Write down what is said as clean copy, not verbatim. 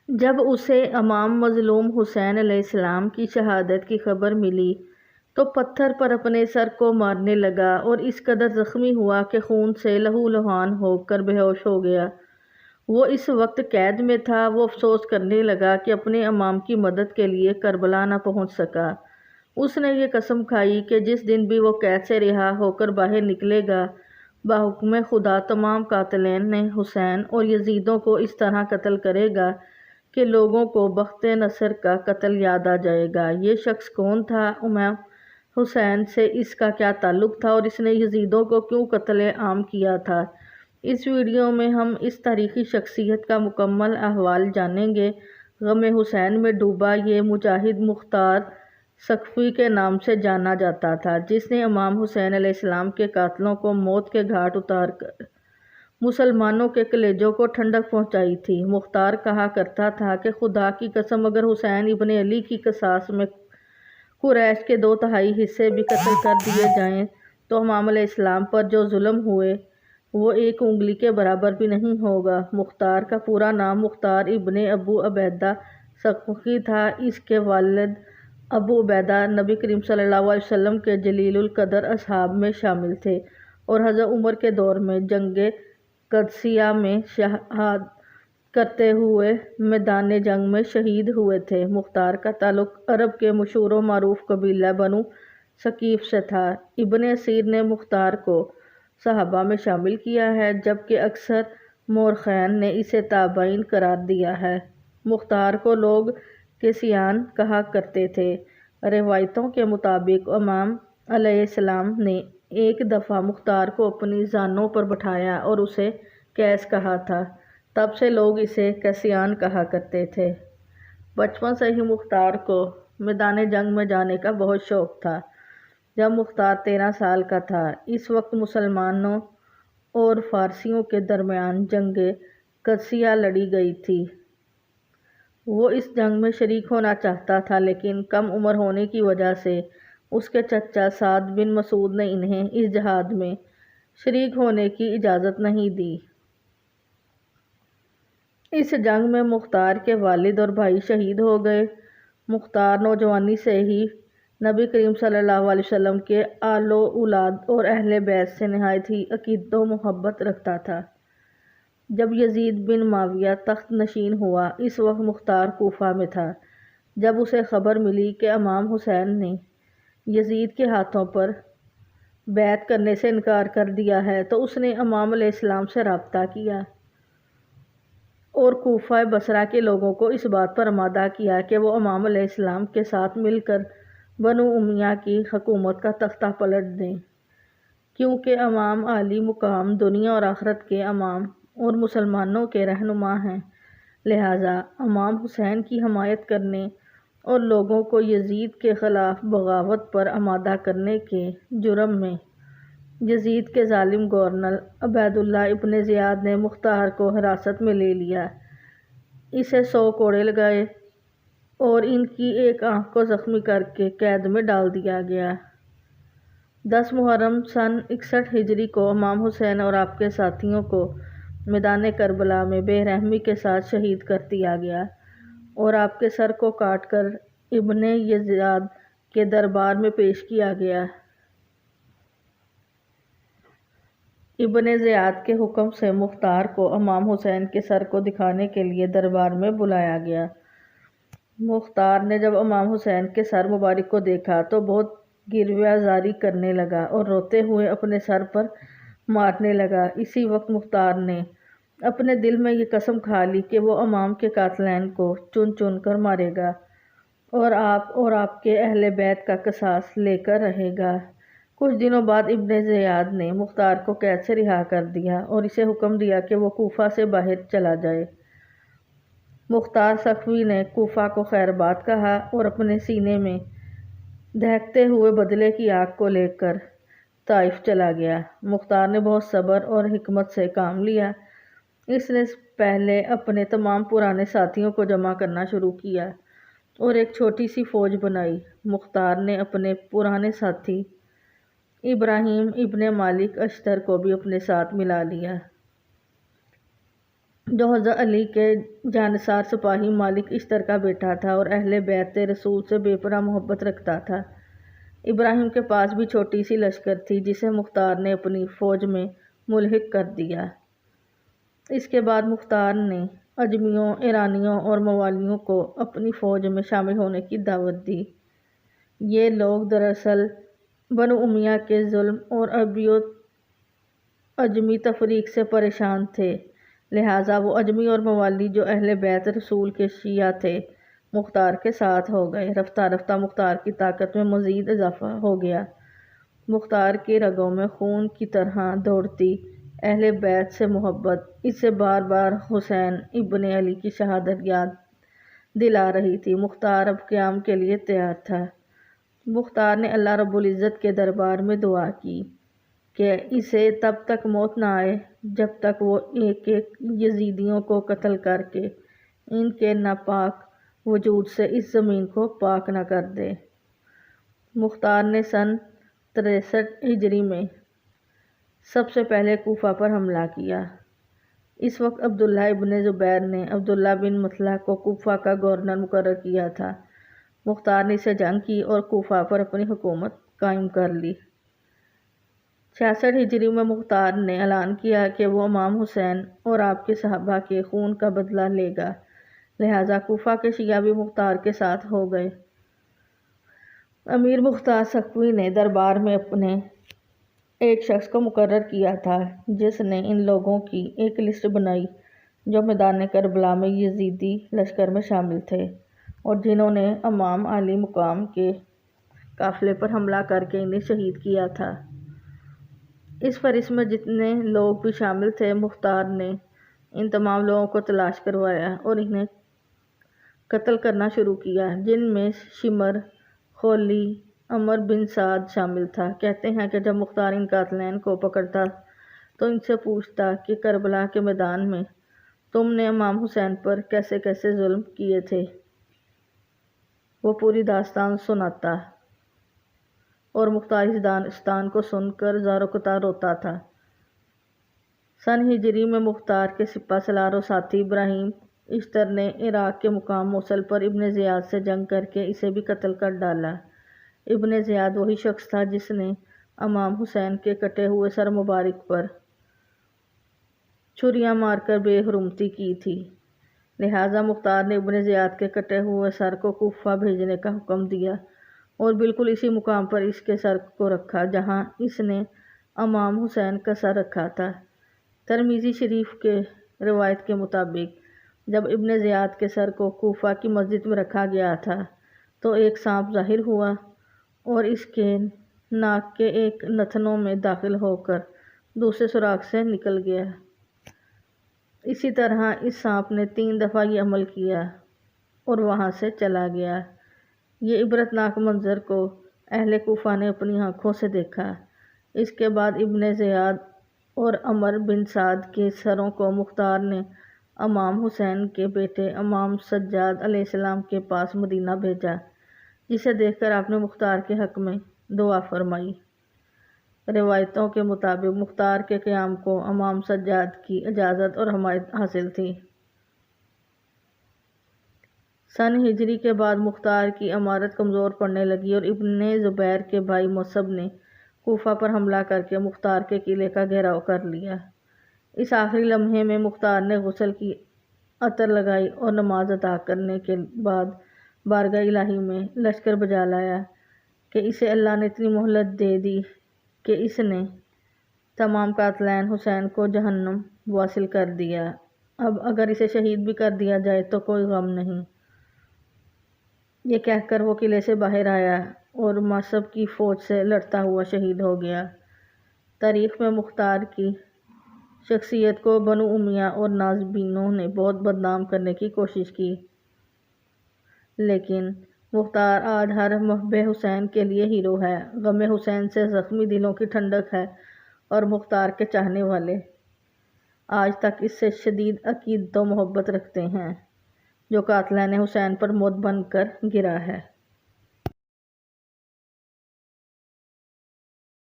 جب اسے امام مظلوم حسین علیہ السلام کی شہادت کی خبر ملی تو پتھر پر اپنے سر کو مارنے لگا اور اس قدر زخمی ہوا کہ خون سے لہو لہان ہو کر بے ہوش ہو گیا۔ وہ اس وقت قید میں تھا۔ وہ افسوس کرنے لگا کہ اپنے امام کی مدد کے لیے کربلا نہ پہنچ سکا۔ اس نے یہ قسم کھائی کہ جس دن بھی وہ قید سے رہا ہو کر باہر نکلے گا، بحکم خدا تمام قاتلین حسین اور یزیدوں کو اس طرح قتل کرے گا کہ لوگوں کو بخت نصر کا قتل یاد آ جائے گا۔ یہ شخص کون تھا؟ امام حسین سے اس کا کیا تعلق تھا اور اس نے یزیدوں کو کیوں قتل عام کیا تھا؟ اس ویڈیو میں ہم اس تاریخی شخصیت کا مکمل احوال جانیں گے۔ غم حسین میں ڈوبا یہ مجاہد مختار ثقفی کے نام سے جانا جاتا تھا، جس نے امام حسین علیہ السلام کے قاتلوں کو موت کے گھاٹ اتار کر مسلمانوں کے کلیجوں کو ٹھنڈک پہنچائی تھی۔ مختار کہا کرتا تھا کہ خدا کی قسم اگر حسین ابن علی کی قصاص میں قریش کے 2/3 حصے بھی قتل کر دیے جائیں تو امام علیہ السلام پر جو ظلم ہوئے وہ 1 انگلی کے برابر بھی نہیں ہوگا۔ مختار کا پورا نام مختار ابن ابو عبیدہ ثقفی تھا۔ اس کے والد ابو عبیدہ نبی کریم صلی اللہ علیہ وسلم کے جلیل القدر اصحاب میں شامل تھے اور حضرت عمر کے دور میں جنگ قادسیہ میں شہادت کرتے ہوئے میدان جنگ میں شہید ہوئے تھے۔ مختار کا تعلق عرب کے مشہور و معروف قبیلہ بنو ثقیف سے تھا۔ ابن اسیر نے مختار کو صحابہ میں شامل کیا ہے، جبکہ اکثر مورخین نے اسے تابعین قرار دیا ہے۔ مختار کو لوگ کیسیان کہا کرتے تھے۔ روایتوں کے مطابق امام علیہ السلام نے ایک دفعہ مختار کو اپنی زانوں پر بٹھایا اور اسے قیس کہا تھا، تب سے لوگ اسے کیسیان کہا کرتے تھے۔ بچپن سے ہی مختار کو میدان جنگ میں جانے کا بہت شوق تھا۔ جب مختار 13 سال کا تھا، اس وقت مسلمانوں اور فارسیوں کے درمیان جنگ قادسیہ لڑی گئی تھی۔ وہ اس جنگ میں شریک ہونا چاہتا تھا، لیکن کم عمر ہونے کی وجہ سے اس کے چچا سعد بن مسعود نے انہیں اس جہاد میں شریک ہونے کی اجازت نہیں دی۔ اس جنگ میں مختار کے والد اور بھائی شہید ہو گئے۔ مختار نوجوانی سے ہی نبی کریم صلی اللہ علیہ وسلم کے آل و اولاد اور اہل بیت سے نہایت ہی عقیدت و محبت رکھتا تھا۔ جب یزید بن معاویہ تخت نشین ہوا، اس وقت مختار کوفہ میں تھا۔ جب اسے خبر ملی کہ امام حسین نے یزید کے ہاتھوں پر بیعت کرنے سے انکار کر دیا ہے تو اس نے امام علیہ السلام سے رابطہ کیا اور کوفہ بصرہ کے لوگوں کو اس بات پر آمادہ کیا کہ وہ امام علیہ السلام کے ساتھ مل کر بنو امیہ کی حکومت کا تختہ پلٹ دیں، کیونکہ امام عالی مقام دنیا اور آخرت کے امام اور مسلمانوں کے رہنما ہیں۔ لہٰذا امام حسین کی حمایت کرنے اور لوگوں کو یزید کے خلاف بغاوت پر آمادہ کرنے کے جرم میں یزید کے ظالم گورنر عبید اللہ ابن زیاد نے مختار کو حراست میں لے لیا، اسے 100 کوڑے لگائے اور ان کی ایک آنکھ کو زخمی کر کے قید میں ڈال دیا گیا۔ 10 محرم سن 61 ہجری کو امام حسین اور آپ کے ساتھیوں کو میدان کربلا میں بے رحمی کے ساتھ شہید کر دیا گیا اور آپ کے سر کو کاٹ کر ابن زیاد کے دربار میں پیش کیا گیا۔ ابن زیاد کے حکم سے مختار کو امام حسین کے سر کو دکھانے کے لیے دربار میں بلایا گیا۔ مختار نے جب امام حسین کے سر مبارک کو دیکھا تو بہت گریہ زاری کرنے لگا اور روتے ہوئے اپنے سر پر مارنے لگا۔ اسی وقت مختار نے اپنے دل میں یہ قسم کھا لی کہ وہ امام کے قاتلین کو چن چن کر مارے گا اور آپ کے اہل بیت کا قصاص لے کر رہے گا۔ کچھ دنوں بعد ابن زیاد نے مختار کو قید سے رہا کر دیا اور اسے حکم دیا کہ وہ کوفہ سے باہر چلا جائے۔ مختار ثقفی نے کوفہ کو خیر آباد کہا اور اپنے سینے میں دہکتے ہوئے بدلے کی آگ کو لے کر طائف چلا گیا۔ مختار نے بہت صبر اور حکمت سے کام لیا۔ اس نے پہلے اپنے تمام پرانے ساتھیوں کو جمع کرنا شروع کیا اور ایک چھوٹی سی فوج بنائی۔ مختار نے اپنے پرانے ساتھی ابراہیم ابن مالک اشتر کو بھی اپنے ساتھ ملا لیا۔ جو حضرت علی کے جانثار سپاہی مالک اشتر کا بیٹا تھا اور اہل بیت رسول سے بے پناہ محبت رکھتا تھا۔ ابراہیم کے پاس بھی چھوٹی سی لشکر تھی جسے مختار نے اپنی فوج میں ملحق کر دیا۔ اس کے بعد مختار نے اجمیوں، ایرانیوں اور موالیوں کو اپنی فوج میں شامل ہونے کی دعوت دی۔ یہ لوگ دراصل بنو امیہ کے ظلم اور عربی و اجمی تفریق سے پریشان تھے، لہٰذا وہ اجمی اور موالی جو اہل بیت رسول کے شیعہ تھے مختار کے ساتھ ہو گئے۔ رفتہ رفتہ مختار کی طاقت میں مزید اضافہ ہو گیا۔ مختار کی رگوں میں خون کی طرح دوڑتی اہل بیت سے محبت اسے بار بار حسین ابن علی کی شہادت یاد دلا رہی تھی۔ مختار اب قیام کے لیے تیار تھا۔ مختار نے اللہ رب العزت کے دربار میں دعا کی کہ اسے تب تک موت نہ آئے جب تک وہ ایک ایک یزیدیوں کو قتل کر کے ان کے ناپاک وجود سے اس زمین کو پاک نہ کر دے۔ مختار نے سن 63 ہجری میں سب سے پہلے کوفہ پر حملہ کیا۔ اس وقت عبداللہ ابن زبیر نے عبداللہ بن مسلح کو کوفہ کا گورنر مقرر کیا تھا۔ مختار نے اسے جنگ کی اور کوفہ پر اپنی حکومت قائم کر لی۔ 66 ہجری میں مختار نے اعلان کیا کہ وہ امام حسین اور آپ کے صحابہ کے خون کا بدلہ لے گا، لہٰذا کوفہ کے شیعہ بھی مختار کے ساتھ ہو گئے۔ امیر مختار سقفی نے دربار میں اپنے ایک شخص کو مقرر کیا تھا جس نے ان لوگوں کی ایک لسٹ بنائی جو میدان کربلا میں یزیدی لشکر میں شامل تھے اور جنہوں نے امام عالی مقام کے قافلے پر حملہ کر کے انہیں شہید کیا تھا۔ اس فہرست میں جتنے لوگ بھی شامل تھے، مختار نے ان تمام لوگوں کو تلاش کروایا اور انہیں قتل کرنا شروع کیا، جن میں شمر، خولی، عمر بن سعد شامل تھا۔ کہتے ہیں کہ جب مختار ان قاتلین کو پکڑتا تو ان سے پوچھتا کہ کربلا کے میدان میں تم نے امام حسین پر کیسے کیسے ظلم کیے تھے۔ وہ پوری داستان سناتا اور مختار اس داستان کو سن کر زار و قطار روتا تھا۔ سن ہجری میں مختار کے سپہ سالار و ساتھی ابراہیم اشتر نے عراق کے مقام موصل پر ابن زیاد سے جنگ کر کے اسے بھی قتل کر ڈالا۔ ابن زیاد وہی شخص تھا جس نے امام حسین کے کٹے ہوئے سر مبارک پر چھریاں مار کر بے حرمتی کی تھی، لہٰذا مختار نے ابن زیاد کے کٹے ہوئے سر کو کوفہ بھیجنے کا حکم دیا اور بالکل اسی مقام پر اس کے سر کو رکھا جہاں اس نے امام حسین کا سر رکھا تھا۔ ترمذی شریف کے روایت کے مطابق جب ابن زیاد کے سر کو کوفہ کی مسجد میں رکھا گیا تھا تو ایک سانپ ظاہر ہوا اور اس کے ناک کے ایک نتنوں میں داخل ہو کر دوسرے سوراخ سے نکل گیا۔ اسی طرح اس سانپ نے 3 دفعہ یہ عمل کیا اور وہاں سے چلا گیا۔ یہ عبرتناک منظر کو اہل کوفہ نے اپنی آنکھوں سے دیکھا۔ اس کے بعد ابن زیاد اور عمر بن سعد کے سروں کو مختار نے امام حسین کے بیٹے امام سجاد علیہ السلام کے پاس مدینہ بھیجا، جسے دیکھ کر آپ نے مختار کے حق میں دعا فرمائی۔ روایتوں کے مطابق مختار کے قیام کو امام سجاد کی اجازت اور حمایت حاصل تھی۔ سن ہجری کے بعد مختار کی امارت کمزور پڑنے لگی اور ابن زبیر کے بھائی مصعب نے کوفہ پر حملہ کر کے مختار کے قلعے کا گھیراؤ کر لیا۔ اس آخری لمحے میں مختار نے غسل کی عطر لگائی اور نماز ادا کرنے کے بعد بارگاہ الہی میں لشکر بجا لایا کہ اسے اللہ نے اتنی مہلت دے دی کہ اس نے تمام قاتلین حسین کو جہنم واصل کر دیا، اب اگر اسے شہید بھی کر دیا جائے تو کوئی غم نہیں۔ یہ کہہ کر وہ قلعے سے باہر آیا اور مصعب کی فوج سے لڑتا ہوا شہید ہو گیا۔ تاریخ میں مختار کی شخصیت کو بنو امیہ اور ناصبینوں نے بہت بدنام کرنے کی کوشش کی، لیکن مختار آج ہر محب حسین کے لیے ہیرو ہے۔ غم حسین سے زخمی دلوں کی ٹھنڈک ہے اور مختار کے چاہنے والے آج تک اس سے شدید عقیدت و محبت رکھتے ہیں جو قاتلین حسین پر موت بن کر گرا ہے۔